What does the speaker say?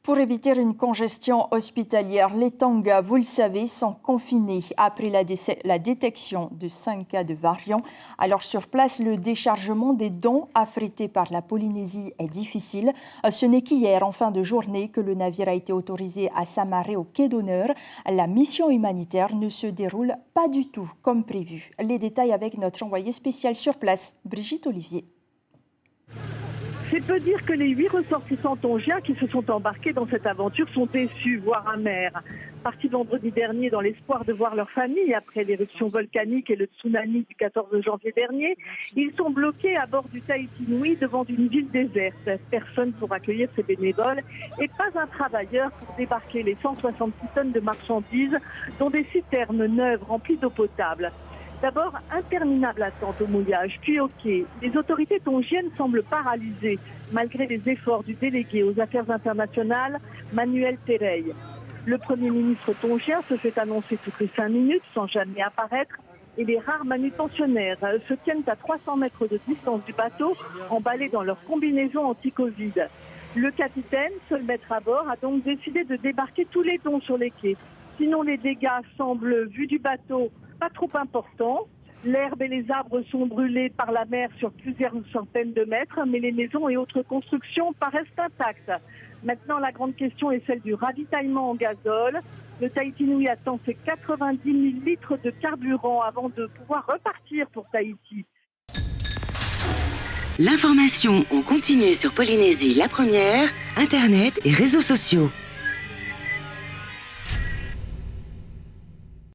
Pour éviter une congestion hospitalière, les Tonga, vous le savez, sont confinés après la détection de 5 cas de variants. Alors sur place, le déchargement des dons affrétés par la Polynésie est difficile. Ce n'est qu'hier, en fin de journée, que le navire a été autorisé à s'amarrer au quai d'honneur. La mission humanitaire ne se déroule pas du tout comme prévu. Les détails avec notre envoyée spéciale sur place, Brigitte Olivier. C'est peu dire que les 8 ressortissants tongiens qui se sont embarqués dans cette aventure sont déçus, voire amers. Partis vendredi dernier dans l'espoir de voir leur famille après l'éruption volcanique et le tsunami du 14 janvier dernier, ils sont bloqués à bord du Tahiti Nui devant une ville déserte. Personne pour accueillir ces bénévoles et pas un travailleur pour débarquer les 166 tonnes de marchandises dont des citernes neuves remplies d'eau potable. D'abord, interminable attente au mouillage, puis au quai. Les autorités tongiennes semblent paralysées, malgré les efforts du délégué aux affaires internationales, Manuel Terey. Le Premier ministre tongien se fait annoncer toutes les 5 minutes, sans jamais apparaître, et les rares manutentionnaires se tiennent à 300 mètres de distance du bateau, emballés dans leur combinaison anti-Covid. Le capitaine, seul maître à bord, a donc décidé de débarquer tous les dons sur les quais. Sinon, les dégâts semblent, vu du bateau, pas trop importants. L'herbe et les arbres sont brûlés par la mer sur plusieurs centaines de mètres, mais les maisons et autres constructions paraissent intactes. Maintenant, la grande question est celle du ravitaillement en gazole. Le Tahiti Nui attend ses 90 000 litres de carburant avant de pouvoir repartir pour Tahiti. L'information en continu sur Polynésie la première, Internet et réseaux sociaux.